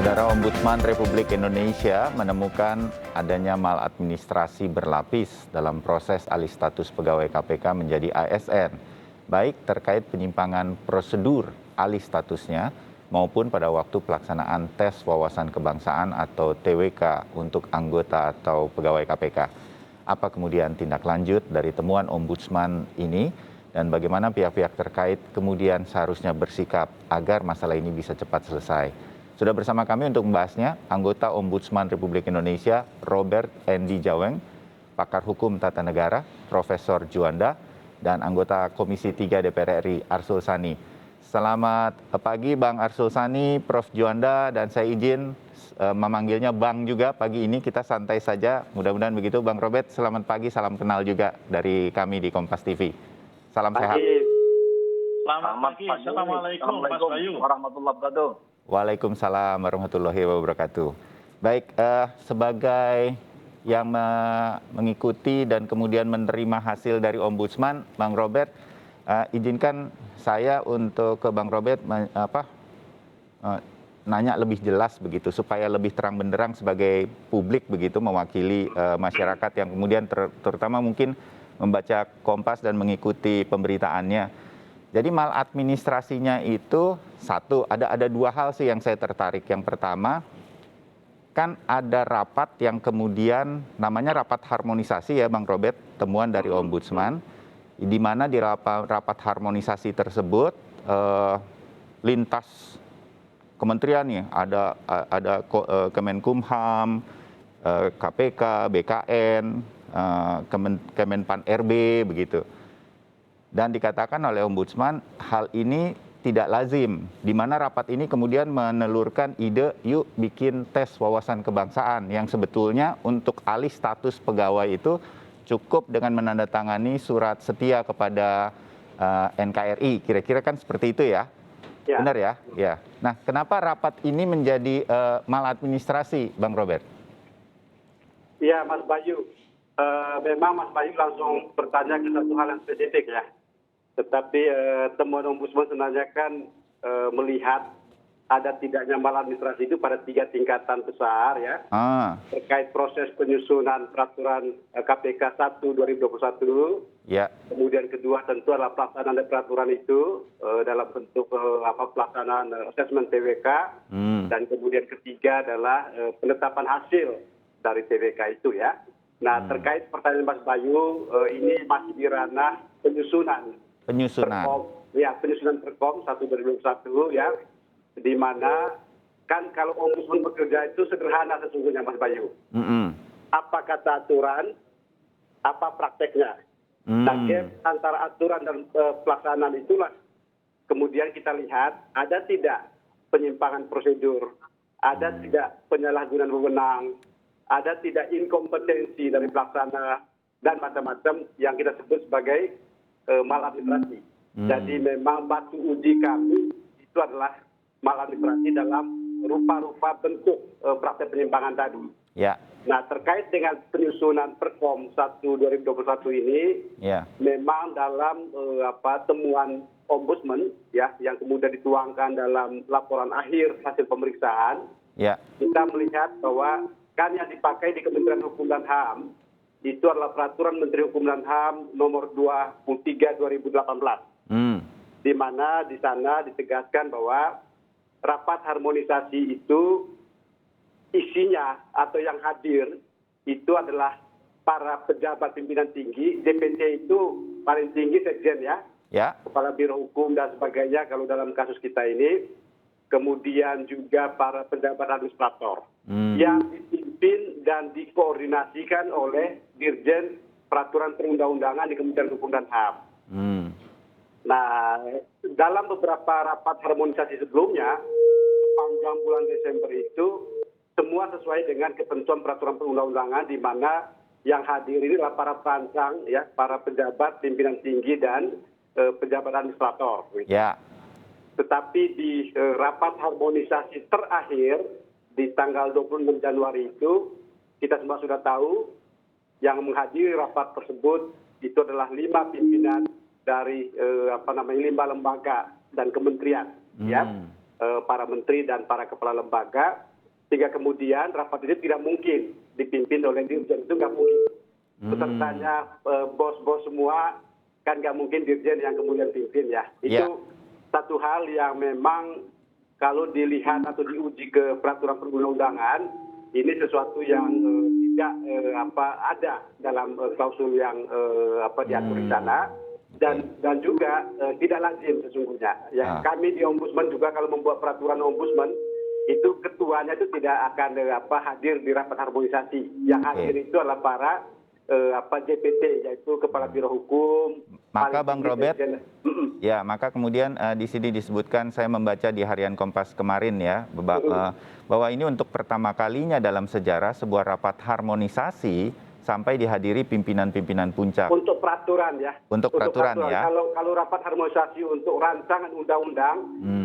Saudara Ombudsman Republik Indonesia menemukan adanya maladministrasi berlapis dalam proses alih status pegawai KPK menjadi ASN, baik terkait penyimpangan prosedur alih statusnya maupun pada waktu pelaksanaan tes wawasan kebangsaan atau TWK untuk anggota atau pegawai KPK. Apa kemudian tindak lanjut dari temuan Ombudsman ini dan bagaimana pihak-pihak terkait kemudian seharusnya bersikap agar masalah ini bisa cepat selesai? Sudah bersama kami untuk membahasnya, anggota Ombudsman Republik Indonesia, Robert Endi Jaweng, pakar hukum tata negara, Profesor Juanda, dan anggota Komisi 3 DPR RI, Arsul Sani. Selamat pagi Bang Arsul Sani, Prof. Juanda, dan saya izin memanggilnya Bang juga pagi ini, kita santai saja, mudah-mudahan begitu. Bang Robert, selamat pagi, salam kenal juga dari kami di Kompas TV. Salam sehat. Selamat pagi, Assalamualaikum Mas Bayu. Warahmatullahi wabarakatuh. Waalaikumsalam warahmatullahi wabarakatuh. Baik, sebagai yang mengikuti dan kemudian menerima hasil dari Ombudsman, Bang Robert, izinkan saya untuk ke Bang Robert nanya lebih jelas begitu, supaya lebih terang benderang sebagai publik begitu, mewakili masyarakat yang kemudian terutama mungkin membaca Kompas dan mengikuti pemberitaannya. Jadi maladministrasinya itu satu, ada dua hal sih yang saya tertarik. Yang pertama, kan ada rapat yang kemudian namanya rapat harmonisasi ya Bang Robert, temuan dari Ombudsman, di mana di rapat harmonisasi tersebut lintas kementerian nih, ada Kemenkumham, KPK, BKN, Kemenpan RB begitu. Dan dikatakan oleh Ombudsman hal ini tidak lazim, di mana rapat ini kemudian menelurkan ide yuk bikin tes wawasan kebangsaan yang sebetulnya untuk alih status pegawai itu cukup dengan menandatangani surat setia kepada NKRI, kira-kira kan seperti itu ya? Ya. Benar ya? Ya. Nah, kenapa rapat ini menjadi maladministrasi, Bang Robert? Iya, Mas Bayu. Memang Mas Bayu langsung bertanya ke satu hal yang spesifik ya. Tetapi temuan Ombudsman sebenarnya kan melihat ada tidaknya maladministrasi itu pada 3 tingkatan besar ya. Terkait proses penyusunan peraturan KPK 1/2021. Ya. Kemudian kedua tentu adalah pelaksanaan dari peraturan itu dalam bentuk pelaksanaan asesmen TWK. Dan kemudian ketiga adalah penetapan hasil dari TWK itu ya. Nah, terkait pertanyaan Mas Bayu, ini masih di ranah penyusunan. Penyusunan Perkom 1/2021 ya, di mana kan kalau Ombudsman bekerja itu sederhana sesungguhnya Mas Bayu. Apa kata aturan, apa prakteknya. Nah, antara aturan dan pelaksanaan itulah kemudian kita lihat ada tidak penyimpangan prosedur, ada tidak penyalahgunaan wewenang, ada tidak inkompetensi dari pelaksana, dan macam-macam yang kita sebut sebagai maladministrasi. Jadi memang batu uji kami itu adalah maladministrasi dalam rupa-rupa bentuk praktek penyimpangan tadi. Ya. Nah, terkait dengan penyusunan Perkom 1/2021 ini, memang dalam temuan Ombudsman ya, yang kemudian dituangkan dalam laporan akhir hasil pemeriksaan, kita melihat bahwa kan yang dipakai di Kementerian Hukum dan HAM itu adalah Peraturan Menteri Hukum dan HAM nomor 23/2018. Di mana di sana ditegaskan bahwa rapat harmonisasi itu isinya atau yang hadir itu adalah para pejabat pimpinan tinggi, DPT itu paling tinggi sekjen ya, Kepala Biro Hukum dan sebagainya kalau dalam kasus kita ini, kemudian juga para pejabat administrator yang dipimpin dan dikoordinasikan oleh Dirjen Peraturan Perundang-undangan di Kementerian Hukum dan HAM. Nah, dalam beberapa rapat harmonisasi sebelumnya, sepanjang bulan Desember itu, semua sesuai dengan ketentuan peraturan perundang-undangan di mana yang hadir ini adalah para perancang, ya, para pejabat pimpinan tinggi dan pejabat administrator. Tetapi di rapat harmonisasi terakhir di tanggal 26 Januari itu, kita semua sudah tahu yang menghadiri rapat tersebut itu adalah 5 pimpinan dari 5 lembaga dan kementerian. Ya. para menteri dan para kepala lembaga, sehingga kemudian rapat ini tidak mungkin dipimpin oleh dirjen, itu nggak mungkin. Pesertanya bos-bos semua, kan nggak mungkin dirjen yang kemudian pimpin ya. Itu satu hal yang memang kalau dilihat atau diuji ke peraturan perundang-undangan, ini sesuatu yang tidak ada dalam klausul yang diatur di sana, dan juga tidak lazim sesungguhnya. Ya, kami di Ombudsman juga kalau membuat peraturan Ombudsman itu ketuanya itu tidak akan hadir di rapat harmonisasi. Yang hadir itu adalah para JPT, yaitu Kepala Biro Hukum. Maka Bang Robert, ya maka kemudian di sini disebutkan, saya membaca di Harian Kompas kemarin ya, bahwa ini untuk pertama kalinya dalam sejarah sebuah rapat harmonisasi sampai dihadiri pimpinan-pimpinan puncak. Untuk peraturan ya. Untuk peraturan ya. Kalau rapat harmonisasi untuk rancangan undang-undang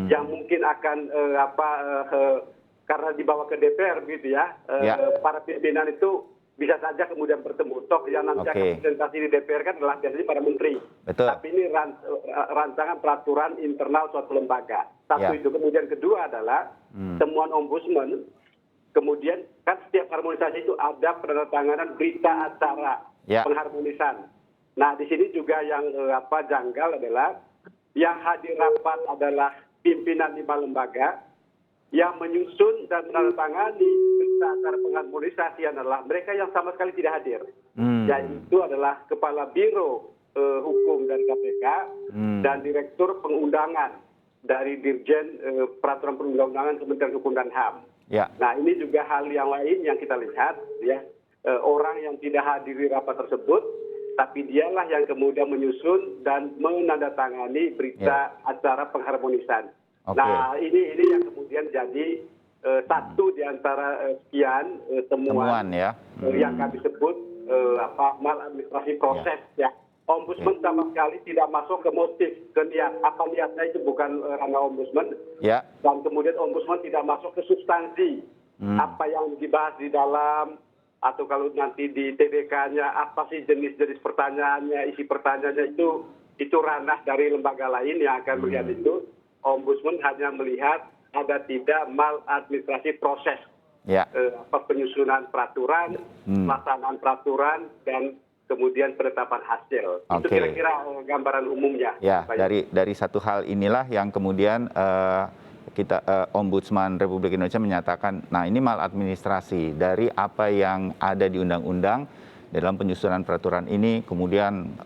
yang mungkin akan karena dibawa ke DPR gitu ya, para pimpinan itu bisa saja kemudian bertemu. Toh yang nanti akan presentasi di DPR kan adalah biasanya para menteri. Betul. Tapi ini rancangan peraturan internal suatu lembaga. Satu itu. Kemudian kedua adalah temuan Ombudsman. Kemudian kan setiap harmonisasi itu ada penandatanganan berita acara pengharmonisan. Nah di sini juga yang janggal adalah yang hadir rapat adalah pimpinan 5 lembaga, yang menyusun dan menandatangani berita acara pengharmonisasi adalah mereka yang sama sekali tidak hadir. Yaitu adalah Kepala Biro Hukum dari KPK dan Direktur Pengundangan dari Dirjen Peraturan Perundang-undangan Kementerian Hukum dan HAM. Nah ini juga hal yang lain yang kita lihat ya, orang yang tidak hadir di rapat tersebut, tapi dialah yang kemudian menyusun dan menandatangani berita acara pengharmonisan. Nah ini yang kemudian jadi satu di antara sekian temuan yang kami sebut maladministrasi proses ya. Ombudsman sama sekali tidak masuk ke motif, ke niat. Apa niatnya itu bukan ranah Ombudsman. Dan kemudian Ombudsman tidak masuk ke substansi. Apa yang dibahas di dalam, atau kalau nanti di TDK-nya, apa sih jenis-jenis pertanyaannya, isi pertanyaannya itu ranah dari lembaga lain yang akan melihat itu. Ombudsman hanya melihat ada tidak maladministrasi proses. Penyusunan peraturan, pelaksanaan peraturan, dan kemudian penetapan hasil. Itu kira-kira gambaran umumnya. Ya, dari satu hal inilah yang kemudian Ombudsman Republik Indonesia menyatakan, nah ini maladministrasi dari apa yang ada di undang-undang dalam penyusunan peraturan ini, kemudian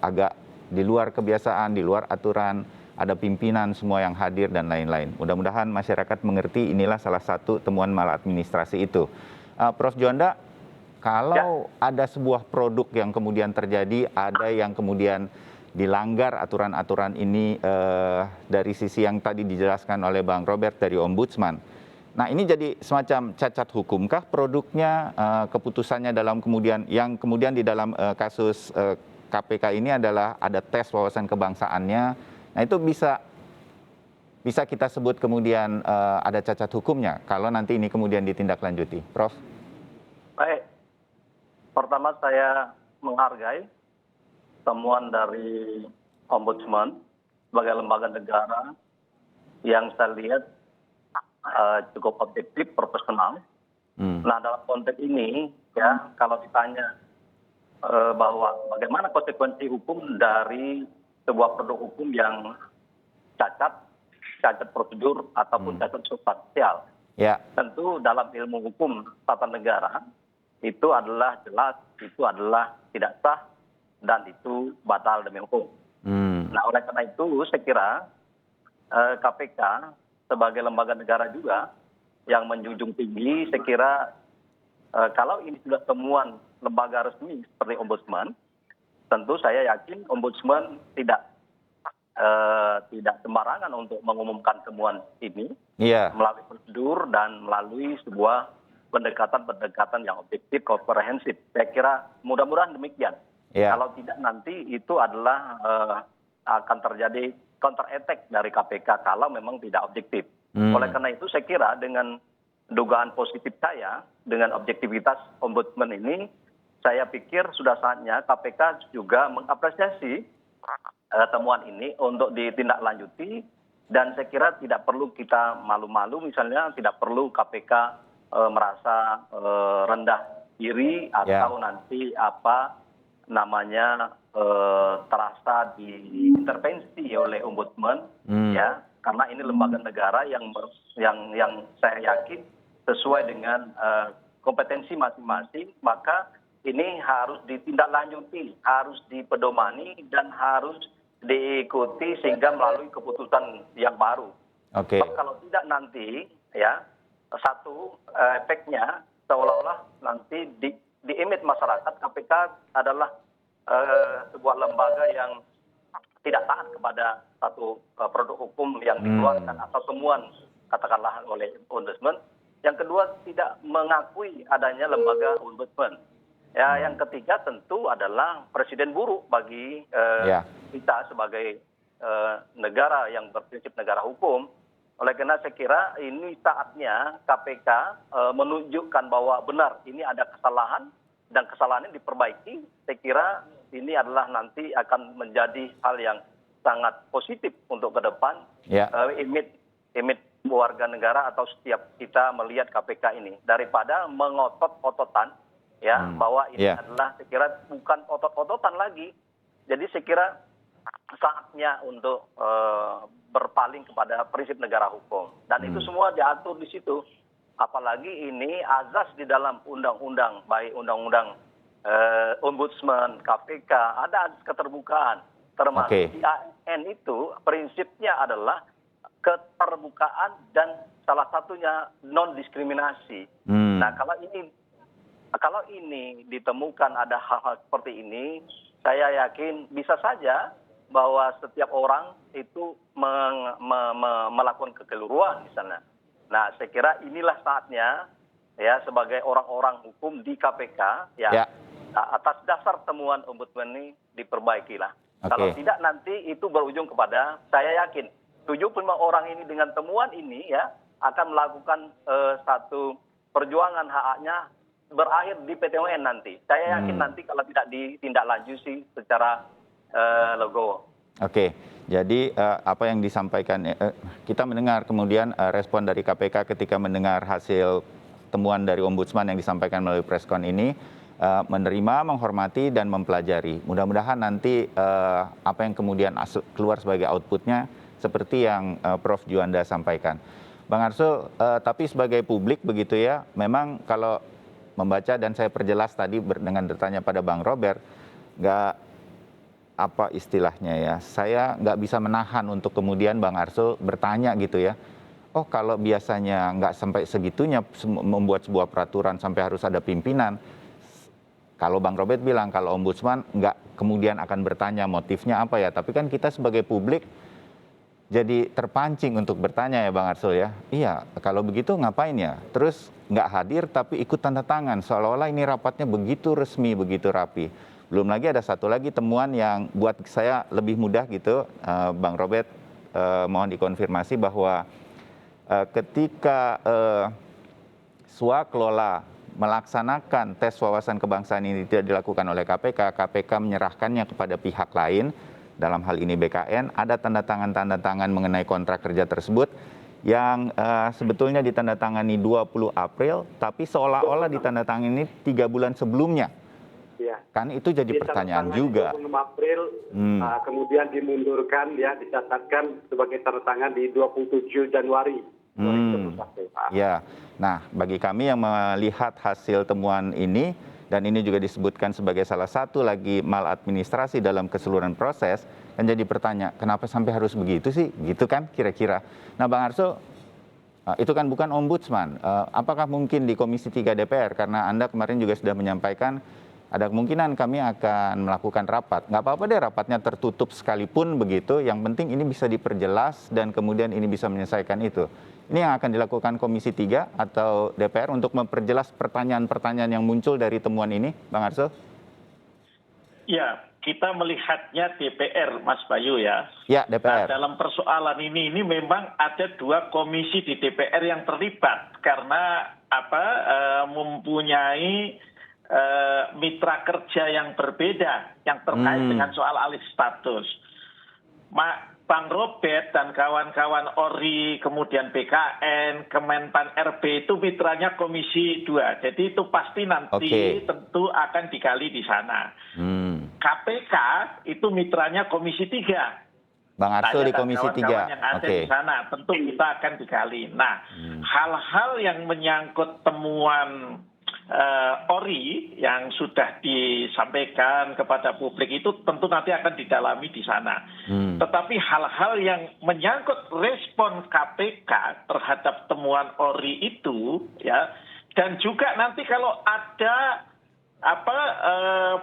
agak di luar kebiasaan, di luar aturan, ada pimpinan semua yang hadir dan lain-lain. Mudah-mudahan masyarakat mengerti inilah salah satu temuan maladministrasi itu. Prof. Juanda, kalau ada sebuah produk yang kemudian terjadi, ada yang kemudian dilanggar aturan-aturan ini dari sisi yang tadi dijelaskan oleh Bang Robert dari Ombudsman. Nah ini jadi semacam cacat hukumkah produknya, keputusannya dalam kemudian, yang kemudian di dalam kasus KPK ini adalah ada tes wawasan kebangsaannya. Nah itu bisa kita sebut kemudian ada cacat hukumnya kalau nanti ini kemudian ditindaklanjuti. Prof. Baik. Pertama saya menghargai temuan dari Ombudsman sebagai lembaga negara yang saya lihat cukup objektif, profesional. Nah dalam konteks ini ya, kalau ditanya bahwa bagaimana konsekuensi hukum dari sebuah produk hukum yang cacat prosedur ataupun cacat substansial. Tentu dalam ilmu hukum tata negara itu adalah jelas, itu adalah tidak sah, dan itu batal demi hukum. Nah oleh karena itu saya kira KPK sebagai lembaga negara juga yang menjunjung tinggi, saya kira kalau ini sudah temuan lembaga resmi seperti Ombudsman, tentu saya yakin Ombudsman tidak sembarangan untuk mengumumkan temuan ini melalui prosedur dan melalui sebuah pendekatan yang objektif, komprehensif. Saya kira mudah-mudahan demikian. Kalau tidak nanti itu adalah akan terjadi counter attack dari KPK kalau memang tidak objektif. Oleh karena itu saya kira dengan dugaan positif saya, dengan objektivitas Ombudsman ini, saya pikir sudah saatnya KPK juga mengapresiasi temuan ini untuk ditindaklanjuti Dan saya kira tidak perlu kita malu-malu, misalnya tidak perlu KPK merasa rendah diri atau nanti terasa diintervensi oleh ombudsman, ya, karena ini lembaga negara yang saya yakin sesuai dengan kompetensi masing-masing, maka ini harus ditindaklanjuti, harus dipedomani dan harus diikuti sehingga melalui keputusan yang baru. Oke. Kalau tidak nanti, ya, satu efeknya seolah-olah nanti di image masyarakat KPK adalah sebuah lembaga yang tidak taat kepada satu produk hukum yang dikeluarkan atau temuan katakanlah oleh ombudsman. Yang kedua, tidak mengakui adanya lembaga ombudsman. Ya, yang ketiga tentu adalah presiden buruk bagi kita sebagai negara yang berprinsip negara hukum. Oleh karena saya kira ini saatnya KPK menunjukkan bahwa benar ini ada kesalahan dan kesalahan ini diperbaiki. Saya kira ini adalah nanti akan menjadi hal yang sangat positif untuk ke depan. Image warga negara atau setiap kita melihat KPK ini daripada mengotot-ototan, ya, bahwa ini adalah saya kira bukan otot-ototan lagi. Jadi saya kira saatnya untuk berpaling kepada prinsip negara hukum, dan itu semua diatur di situ. Apalagi ini azas di dalam undang-undang, baik undang-undang ombudsman, KPK, ada azas keterbukaan, termasuk di ASN itu prinsipnya adalah keterbukaan dan salah satunya non diskriminasi. Nah, kalau ini ditemukan ada hal-hal seperti ini, saya yakin bisa saja bahwa setiap orang itu melakukan kekeliruan misalnya. Nah, saya kira inilah saatnya, ya, sebagai orang-orang hukum di KPK, ya, atas dasar temuan ombudsman ini diperbaikilah. Kalau tidak nanti itu berujung kepada, saya yakin 75 orang ini dengan temuan ini, ya, akan melakukan satu perjuangan hak-haknya berakhir di PT UN nanti. Saya yakin nanti kalau tidak ditindaklanjuti secara legowo. Oke, jadi apa yang disampaikan, kita mendengar kemudian respon dari KPK ketika mendengar hasil temuan dari ombudsman yang disampaikan melalui preskon ini, menerima, menghormati, dan mempelajari. Mudah-mudahan nanti apa yang kemudian keluar sebagai outputnya seperti yang Prof. Juanda sampaikan. Bang Arsul, tapi sebagai publik begitu ya, memang kalau membaca dan saya perjelas tadi dengan bertanya pada Bang Robert, nggak apa istilahnya ya, saya nggak bisa menahan untuk kemudian Bang Arsul bertanya gitu ya, oh kalau biasanya nggak sampai segitunya membuat sebuah peraturan sampai harus ada pimpinan, kalau Bang Robert bilang kalau ombudsman nggak kemudian akan bertanya motifnya apa ya, tapi kan kita sebagai publik jadi terpancing untuk bertanya ya Bang Arsul ya, iya kalau begitu ngapain ya, terus nggak hadir tapi ikut tanda tangan, seolah-olah ini rapatnya begitu resmi, begitu rapi. Belum lagi ada satu lagi temuan yang buat saya lebih mudah gitu, Bang Robert, mohon dikonfirmasi bahwa ketika swaklola melaksanakan tes wawasan kebangsaan ini tidak dilakukan oleh KPK, KPK menyerahkannya kepada pihak lain, dalam hal ini BKN, ada tanda tangan mengenai kontrak kerja tersebut yang sebetulnya ditandatangani 20 April, tapi seolah-olah ditandatangani 3 bulan sebelumnya. Ya. Kan itu jadi pertanyaan juga. 26 April, kemudian dimundurkan, ya, dicatatkan sebagai tanda tangan di 27 Januari 2021. Ya, nah bagi kami yang melihat hasil temuan ini, dan ini juga disebutkan sebagai salah satu lagi maladministrasi dalam keseluruhan proses, kan jadi pertanyaan, kenapa sampai harus begitu sih? Gitu kan kira-kira. Nah Bang Arsul, itu kan bukan ombudsman. Apakah mungkin di Komisi 3 DPR, karena Anda kemarin juga sudah menyampaikan, ada kemungkinan kami akan melakukan rapat. Nggak apa-apa deh rapatnya tertutup sekalipun begitu, yang penting ini bisa diperjelas dan kemudian ini bisa menyelesaikan itu. Ini yang akan dilakukan Komisi 3 atau DPR untuk memperjelas pertanyaan-pertanyaan yang muncul dari temuan ini, Bang Arsul? Ya, kita melihatnya DPR, Mas Bayu ya. Ya, DPR. Nah, dalam persoalan ini memang ada 2 komisi di DPR yang terlibat karena mempunyai mitra kerja yang berbeda yang terkait dengan soal alih status. Bang Robert dan kawan-kawan ORI, kemudian BKN, Kemenpan RB itu mitranya Komisi 2. Jadi itu pasti nanti tentu akan digali di sana. KPK itu mitranya Komisi 3. Bang Arsul di Komisi 3. Yang ada di sana tentu kita akan digali. Nah, hal-hal yang menyangkut temuan ORI yang sudah disampaikan kepada publik itu tentu nanti akan didalami di sana. Tetapi hal-hal yang menyangkut respon KPK terhadap temuan ORI itu, ya, dan juga nanti kalau ada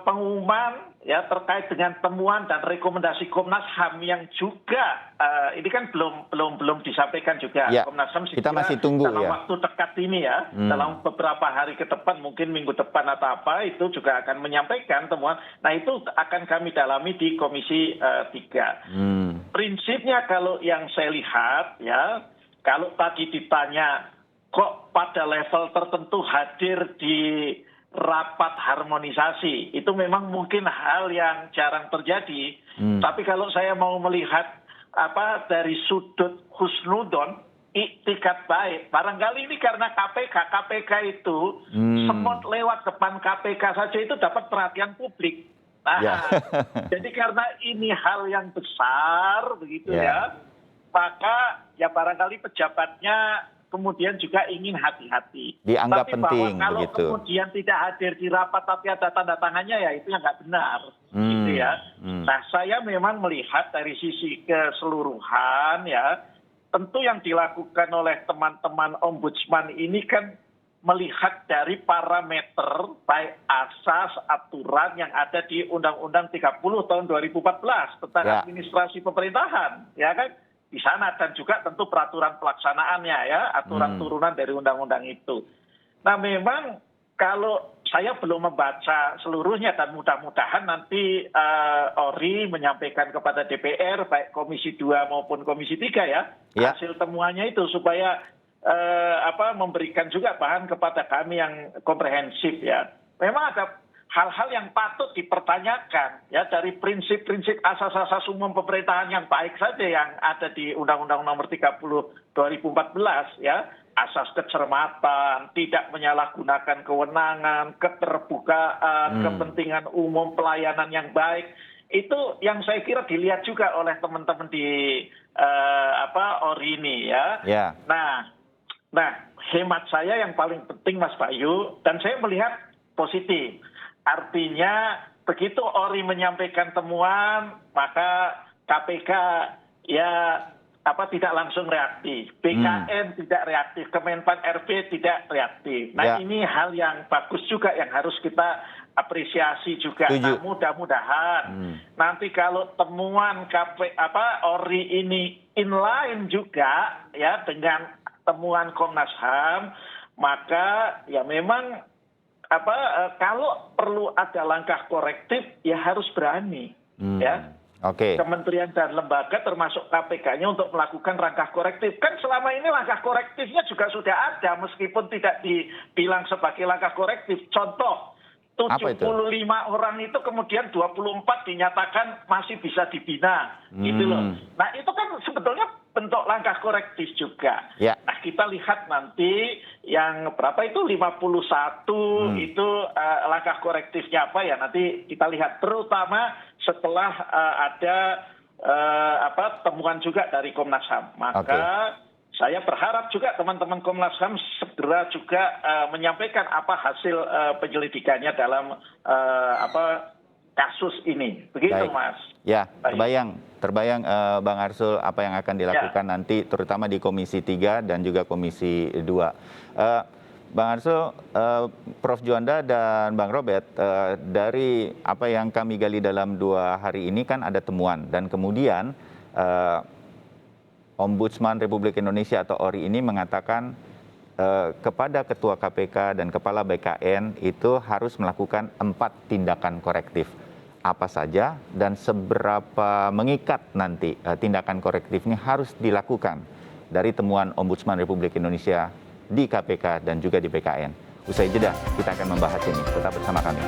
pengumuman ya terkait dengan temuan dan rekomendasi Komnas HAM yang juga ini kan belum disampaikan juga. Ya, Komnas HAM kita masih tunggu dalam ya. waktu dekat ini ya, dalam beberapa hari ke depan, mungkin minggu depan atau apa, itu juga akan menyampaikan temuan. Nah, itu akan kami dalami di Komisi 3. Prinsipnya kalau yang saya lihat ya, kalau tadi ditanya kok pada level tertentu hadir di rapat harmonisasi, itu memang mungkin hal yang jarang terjadi. Tapi kalau saya mau melihat dari sudut husnudon, iktikat baik, barangkali ini karena KPK itu semut lewat depan KPK saja itu dapat perhatian publik. Nah, jadi karena ini hal yang besar begitu ya, maka ya barangkali pejabatnya kemudian juga ingin hati-hati. Dianggap tapi penting bahwa kalau begitu. Kemudian tidak hadir di rapat tapi ada tanda tangannya, ya itu yang nggak benar. Gitu ya. Nah, saya memang melihat dari sisi keseluruhan ya, tentu yang dilakukan oleh teman-teman ombudsman ini kan melihat dari parameter baik asas aturan yang ada di Undang-Undang 30 tahun 2014 tentang administrasi pemerintahan, ya kan? Di sana, dan juga tentu peraturan pelaksanaannya ya, aturan turunan dari undang-undang itu. Nah, memang kalau saya belum membaca seluruhnya, dan mudah-mudahan nanti ORI menyampaikan kepada DPR baik Komisi 2 maupun Komisi 3 ya, hasil temuannya itu supaya memberikan juga bahan kepada kami yang komprehensif ya. Memang ada hal-hal yang patut dipertanyakan ya, dari prinsip-prinsip asas-asas umum pemerintahan yang baik saja yang ada di Undang-Undang Nomor 30 2014 ya, asas kecermatan, tidak menyalahgunakan kewenangan, keterbukaan, kepentingan umum, pelayanan yang baik. Itu yang saya kira dilihat juga oleh teman-teman di ORI ini ya. Nah, hemat saya yang paling penting Mas Bayu, dan saya melihat positif. Artinya begitu ORI menyampaikan temuan, maka KPK ya tidak langsung reaktif, BKN tidak reaktif, Kemenpan RB tidak reaktif. Nah, ini hal yang bagus juga yang harus kita apresiasi juga. Nah, mudah-mudahan nanti kalau temuan ORI ini inline juga ya dengan temuan Komnas HAM, maka ya memang kalau perlu ada langkah korektif ya harus berani ya. Kementerian dan lembaga termasuk KPK-nya untuk melakukan langkah korektif. Kan selama ini langkah korektifnya juga sudah ada meskipun tidak dibilang sebagai langkah korektif. Contoh, 75 orang itu kemudian 24 dinyatakan masih bisa dibina, gitu loh. Nah, itu kan sebetulnya bentuk langkah korektif juga. Nah, kita lihat nanti yang berapa itu 51 itu langkah korektifnya apa ya, nanti kita lihat terutama setelah ada temuan juga dari Komnas HAM. Maka saya berharap juga teman-teman Komnas HAM segera juga menyampaikan apa hasil penyelidikannya dalam kasus ini. Begitu, Mas. Ya, terbayang Bang Arsul apa yang akan dilakukan nanti terutama di Komisi 3 dan juga Komisi 2. Bang Arsul, Prof. Juanda dan Bang Robert, dari apa yang kami gali dalam 2 hari ini kan ada temuan, dan kemudian Ombudsman Republik Indonesia atau ORI ini mengatakan kepada Ketua KPK dan Kepala BKN itu harus melakukan 4 tindakan korektif. Apa saja dan seberapa mengikat nanti tindakan korektif ini harus dilakukan dari temuan Ombudsman Republik Indonesia di KPK dan juga di BKN. Usai jeda, kita akan membahas ini. Tetap bersama kami.